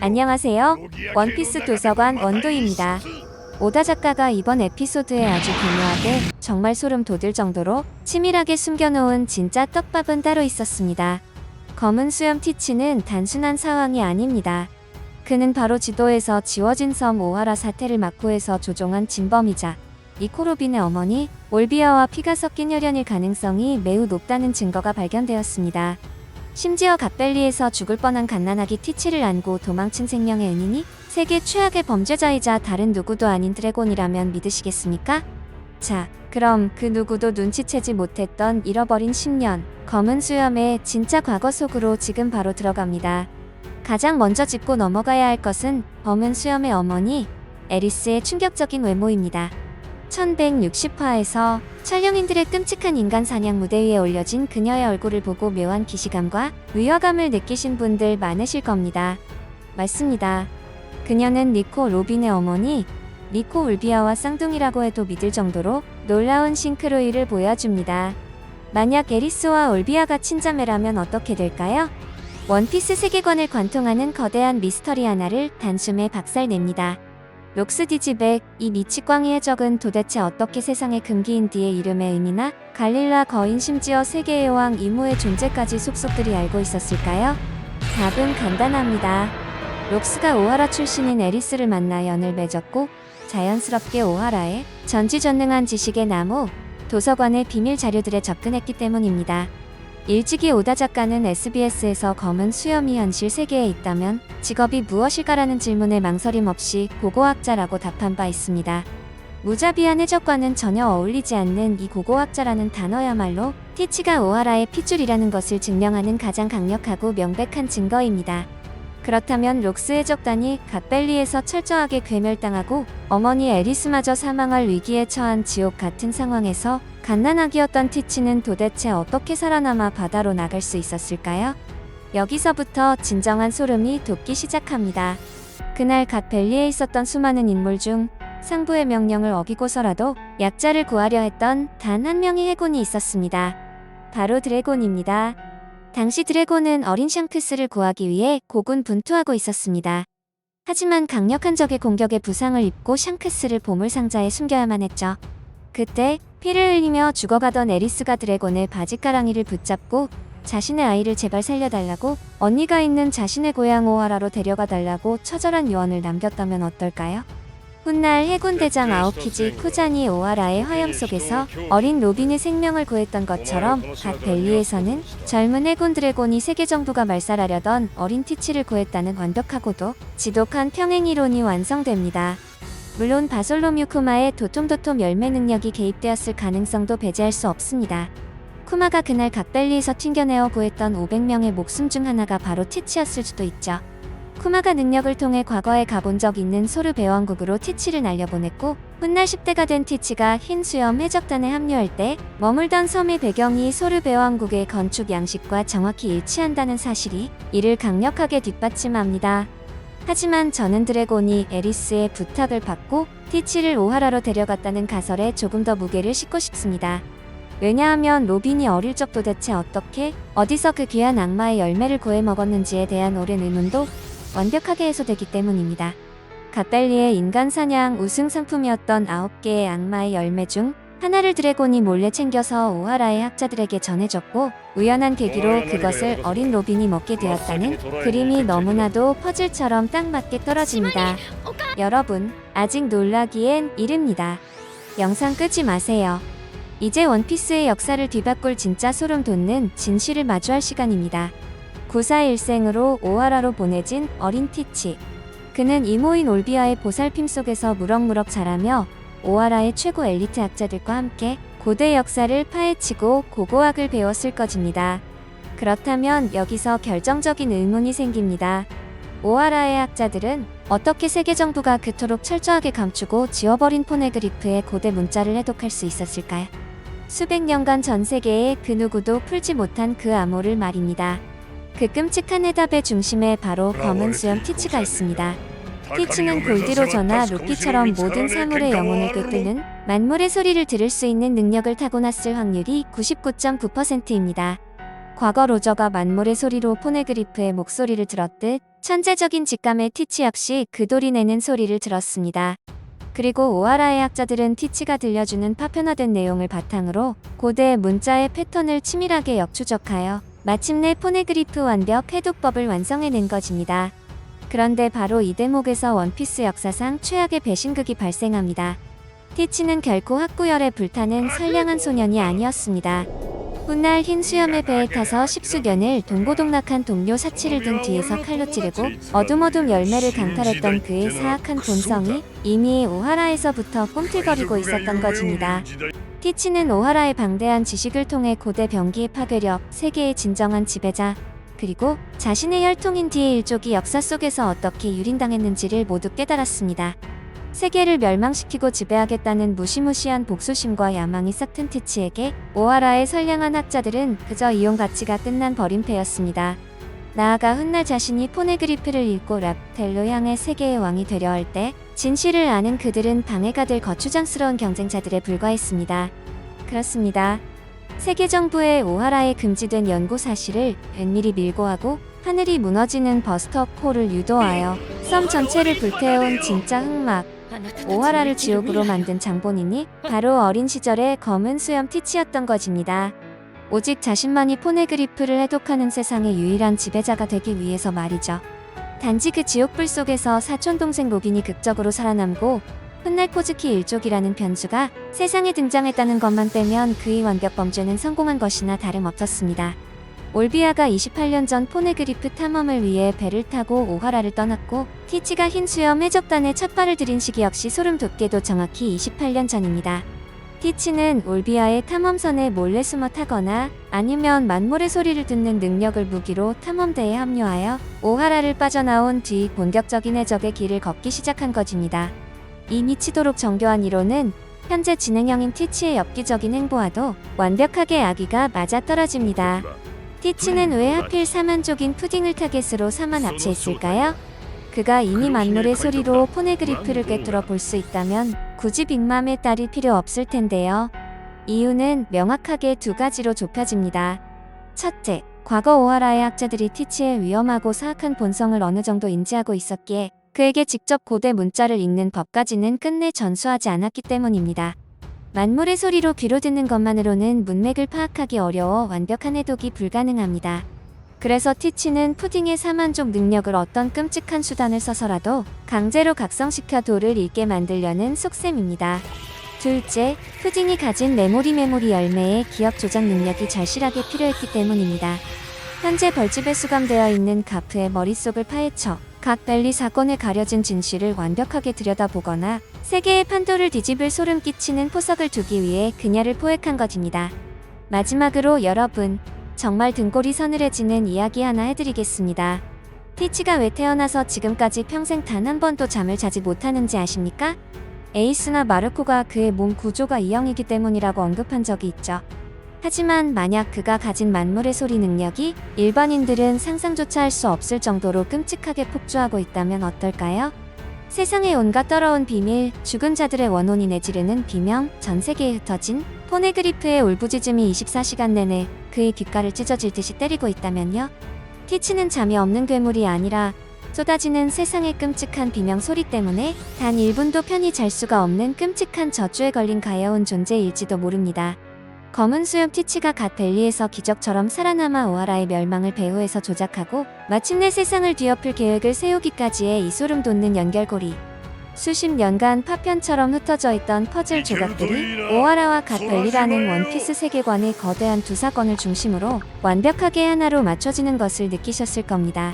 안녕하세요. 원피스 도서관 원도입니다. 오다 작가가 이번 에피소드에 아주 기묘하게 정말 소름 돋을 정도로 치밀하게 숨겨놓은 진짜 떡밥은 따로 있었습니다. 검은 수염 티치는 단순한 사황이 아닙니다. 그는 바로 지도에서 지워진 섬 오하라 사태를 막고해서 조종한 진범이자 니코 로빈의 어머니 올비아와 피가 섞인 혈연일 가능성이 매우 높다는 증거가 발견되었습니다. 심지어 갓벨리에서 죽을 뻔한 갓난아기 티치를 안고 도망친 생명의 은인이 세계 최악의 범죄자이자 다른 누구도 아닌 드래곤이라면 믿으시겠습니까? 자, 그럼 그 누구도 눈치채지 못했던 잃어버린 10년, 검은 수염의 진짜 과거 속으로 지금 바로 들어갑니다. 가장 먼저 짚고 넘어가야 할 것은 검은 수염의 어머니, 에리스의 충격적인 외모입니다. 1160화에서 촬영인들의 끔찍한 인간 사냥 무대 위에 올려진 그녀의 얼굴을 보고 묘한 기시감과 위화감을 느끼신 분들 많으실 겁니다. 맞습니다. 그녀는 니코 로빈의 어머니, 니코 울비아와 쌍둥이라고 해도 믿을 정도로 놀라운 싱크로율을 보여줍니다. 만약 에리스와 올비아가 친자매라면 어떻게 될까요? 원피스 세계관을 관통하는 거대한 미스터리 하나를 단숨에 박살냅니다. 록스 디지백, 이 미치광이의 적은 도대체 어떻게 세상의 금기인디의 이름의 의미나 갈릴라 거인 심지어 세계의 왕 이무의 존재까지 속속들이 알고 있었을까요? 답은 간단합니다. 록스가 오하라 출신인 에리스를 만나 연을 맺었고 자연스럽게 오하라의 전지전능한 지식의 나무, 도서관의 비밀 자료들에 접근했기 때문입니다. 일찍이 오다 작가는 SBS에서 검은 수염이 현실 세계에 있다면 직업이 무엇일까라는 질문에 망설임 없이 고고학자라고 답한 바 있습니다. 무자비한 해적과는 전혀 어울리지 않는 이 고고학자라는 단어야말로 티치가 오하라의 핏줄이라는 것을 증명하는 가장 강력하고 명백한 증거입니다. 그렇다면 록스 해적단이 갓벨리에서 철저하게 괴멸당하고 어머니 에리스마저 사망할 위기에 처한 지옥 같은 상황에서 갓난아기였던 티치는 도대체 어떻게 살아남아 바다로 나갈 수 있었을까요? 여기서부터 진정한 소름이 돋기 시작합니다. 그날 갓벨리에 있었던 수많은 인물 중 상부의 명령을 어기고서라도 약자를 구하려 했던 단 한 명의 해군이 있었습니다. 바로 드래곤입니다. 당시 드래곤은 어린 샹크스를 구하기 위해 고군분투하고 있었습니다. 하지만 강력한 적의 공격에 부상을 입고 샹크스를 보물상자에 숨겨야만 했죠. 그때 피를 흘리며 죽어가던 에리스가 드래곤의 바지가랑이를 붙잡고 자신의 아이를 제발 살려달라고, 언니가 있는 자신의 고향 오하라로 데려가 달라고 처절한 유언을 남겼다면 어떨까요? 훗날 해군 대장 아오키지 쿠잔이 오하라의 화염 속에서 어린 로빈의 생명을 구했던 것처럼 갓벨리에서는 젊은 해군 드래곤이 세계 정부가 말살하려던 어린 티치를 구했다는 완벽하고도 지독한 평행 이론이 완성됩니다. 물론 바솔로뮤 쿠마의 도톰도톰 열매 능력이 개입되었을 가능성도 배제할 수 없습니다. 쿠마가 그날 갓벨리에서 튕겨내어 구했던 500명의 목숨 중 하나가 바로 티치였을 수도 있죠. 쿠마가 능력을 통해 과거에 가본 적 있는 소르 배왕국으로 티치를 날려보냈고 훗날 10대가 된 티치가 흰 수염 해적단에 합류할 때 머물던 섬의 배경이 소르 배왕국의 건축 양식과 정확히 일치한다는 사실이 이를 강력하게 뒷받침합니다. 하지만 저는 드래곤이 에리스의 부탁을 받고 티치를 오하라로 데려갔다는 가설에 조금 더 무게를 싣고 싶습니다. 왜냐하면 로빈이 어릴 적 도대체 어떻게, 어디서 그 귀한 악마의 열매를 구해 먹었는지에 대한 오랜 의문도 완벽하게 해소되기 때문입니다. 갓벨리의 인간 사냥 우승 상품이었던 9개의 악마의 열매 중 하나를 드래곤이 몰래 챙겨서 오하라의 학자들에게 전해줬고 우연한 계기로 그것을 어린 로빈이 먹게 되었다는 그림이 너무나도 퍼즐처럼 딱 맞게 떨어집니다. 여러분, 아직 놀라기엔 이릅니다. 영상 끄지 마세요. 이제 원피스의 역사를 뒤바꿀 진짜 소름 돋는 진실을 마주할 시간입니다. 94일생으로 오하라로 보내진 어린 티치. 그는 이모인 올비아의 보살핌 속에서 무럭무럭 자라며 오하라의 최고 엘리트 학자들과 함께 고대 역사를 파헤치고 고고학을 배웠을 것입니다. 그렇다면 여기서 결정적인 의문이 생깁니다. 오하라의 학자들은 어떻게 세계 정부가 그토록 철저하게 감추고 지워버린 포네그리프의 고대 문자를 해독할 수 있었을까요? 수백 년간 전 세계에 그 누구도 풀지 못한 그 암호를 말입니다. 그 끔찍한 해답의 중심에 바로 검은 수염 티치가 있습니다. 티치는 골디로저나 루피처럼 모든 사물의 영혼을 꿰뚫는 만물의 소리를 들을 수 있는 능력을 타고났을 확률이 99.9%입니다. 과거 로저가 만물의 소리로 포네그리프의 목소리를 들었듯 천재적인 직감의 티치 역시 그 돌이 내는 소리를 들었습니다. 그리고 오하라의 학자들은 티치가 들려주는 파편화된 내용을 바탕으로 고대 문자의 패턴을 치밀하게 역추적하여 마침내 포네그리프 완벽 해독법을 완성해낸 것입니다. 그런데 바로 이 대목에서 원피스 역사상 최악의 배신극이 발생합니다. 티치는 결코 학구열에 불타는 선량한 소년이 아니었습니다. 훗날 흰 수염의 배에 타서 십수년을 동고동락한 동료 사치를 등 뒤에서 칼로 찌르고 어둠어둠 열매를 강탈했던 그의 사악한 본성이 이미 오하라에서부터 꿈틀거리고 있었던 것입니다. 티치는 오하라의 방대한 지식을 통해 고대 병기의 파괴력, 세계의 진정한 지배자, 그리고 자신의 혈통인 뒤의 일족이 역사 속에서 어떻게 유린당했는지를 모두 깨달았습니다. 세계를 멸망시키고 지배하겠다는 무시무시한 복수심과 야망이 싹튼 티치에게 오하라의 선량한 학자들은 그저 이용 가치가 끝난 버림패였습니다. 나아가 훗날 자신이 포네그리프를 읽고 랍텔로 향해 세계의 왕이 되려 할 때 진실을 아는 그들은 방해가 될 거추장스러운 경쟁자들에 불과했습니다. 그렇습니다. 세계 정부의 오하라의 금지된 연구 사실을 은밀히 밀고하고 하늘이 무너지는 버스터 콜을 유도하여 섬 전체를 불태운 진짜 흑막 오하라를 지옥으로 만든 장본인이 바로 어린 시절의 검은 수염 티치였던 것입니다. 오직 자신만이 포네그리프를 해독하는 세상의 유일한 지배자가 되기 위해서 말이죠. 단지 그 지옥불 속에서 사촌동생 로빈이 극적으로 살아남고 훗날 코즈키 일족이라는 변수가 세상에 등장했다는 것만 빼면 그의 완벽 범죄는 성공한 것이나 다름없었습니다. 올비아가 28년 전 포네그리프 탐험을 위해 배를 타고 오하라를 떠났고 티치가 흰수염 해적단에 첫 발을 들인 시기 역시 소름 돋게도 정확히 28년 전입니다. 티치는 올비아의 탐험선에 몰래 숨어 타거나 아니면 만물의 소리를 듣는 능력을 무기로 탐험대에 합류하여 오하라를 빠져나온 뒤 본격적인 해적의 길을 걷기 시작한 것입니다. 이 미치도록 정교한 이론은 현재 진행형인 티치의 엽기적인 행보와도 완벽하게 아기가 맞아떨어집니다. 티치는 왜 하필 사만족인 푸딩을 타겟으로 사만 합체했을까요? 그가 이미 만물의 소리로 포네그리프를 꿰뚫어 볼 수 있다면 굳이 빅맘의 딸이 필요 없을 텐데요. 이유는 명확하게 두 가지로 좁혀집니다. 첫째, 과거 오하라의 학자들이 티치의 위험하고 사악한 본성을 어느 정도 인지하고 있었기에 그에게 직접 고대 문자를 읽는 법까지는 끝내 전수하지 않았기 때문입니다. 만물의 소리로 귀로 듣는 것만으로는 문맥을 파악하기 어려워 완벽한 해독이 불가능합니다. 그래서 티치는 푸딩의 사만족 능력을 어떤 끔찍한 수단을 써서라도 강제로 각성시켜 돌을 읽게 만들려는 속셈입니다. 둘째, 푸딩이 가진 메모리 열매의 기억 조작 능력이 절실하게 필요했기 때문입니다. 현재 벌집에 수감되어 있는 가프의 머릿속을 파헤쳐 각 벨리 사건에 가려진 진실을 완벽하게 들여다보거나 세계의 판도를 뒤집을 소름 끼치는 포석을 두기 위해 그녀를 포획한 것입니다. 마지막으로 여러분, 정말 등골이 서늘해지는 이야기 하나 해드리겠습니다. 티치가 왜 태어나서 지금까지 평생 단 한 번도 잠을 자지 못하는지 아십니까? 에이스나 마르코가 그의 몸 구조가 E형이기 때문이라고 언급한 적이 있죠. 하지만 만약 그가 가진 만물의 소리 능력이 일반인들은 상상조차 할 수 없을 정도로 끔찍하게 폭주하고 있다면 어떨까요? 세상의 온갖 더러운 비밀, 죽은 자들의 원혼이 내지르는 비명, 전 세계에 흩어진 포네그리프의 울부짖음이 24시간 내내 그의 귓가를 찢어질 듯이 때리고 있다면요? 티치는 잠이 없는 괴물이 아니라 쏟아지는 세상의 끔찍한 비명 소리 때문에 단 1분도 편히 잘 수가 없는 끔찍한 저주에 걸린 가여운 존재일지도 모릅니다. 검은 수염 티치가 갓 벨리에서 기적처럼 살아남아 오하라의 멸망을 배후에서 조작하고 마침내 세상을 뒤엎을 계획을 세우기까지의 이 소름 돋는 연결고리. 수십 년간 파편처럼 흩어져 있던 퍼즐 조각들이 오하라와 갓 벨리라는 원피스 세계관의 거대한 두 사건을 중심으로 완벽하게 하나로 맞춰지는 것을 느끼셨을 겁니다.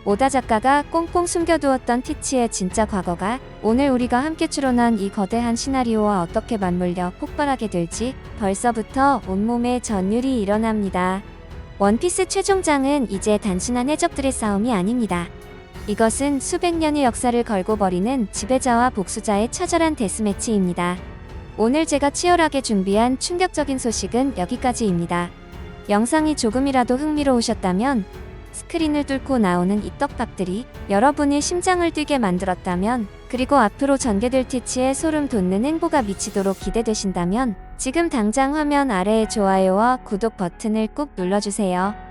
오다 작가가 꽁꽁 숨겨두었던 티치의 진짜 과거가 오늘 우리가 함께 추론한 이 거대한 시나리오와 어떻게 맞물려 폭발하게 될지 벌써부터 온몸에 전율이 일어납니다. 원피스 최종장은 이제 단순한 해적들의 싸움이 아닙니다. 이것은 수백 년의 역사를 걸고 벌이는 지배자와 복수자의 처절한 데스매치입니다. 오늘 제가 치열하게 준비한 충격적인 소식은 여기까지입니다. 영상이 조금이라도 흥미로우셨다면 스크린을 뚫고 나오는 이 떡밥들이 여러분의 심장을 뛰게 만들었다면, 그리고 앞으로 전개될 티치의 소름 돋는 행보가 미치도록 기대되신다면 지금 당장 화면 아래의 좋아요와 구독 버튼을 꾹 눌러주세요.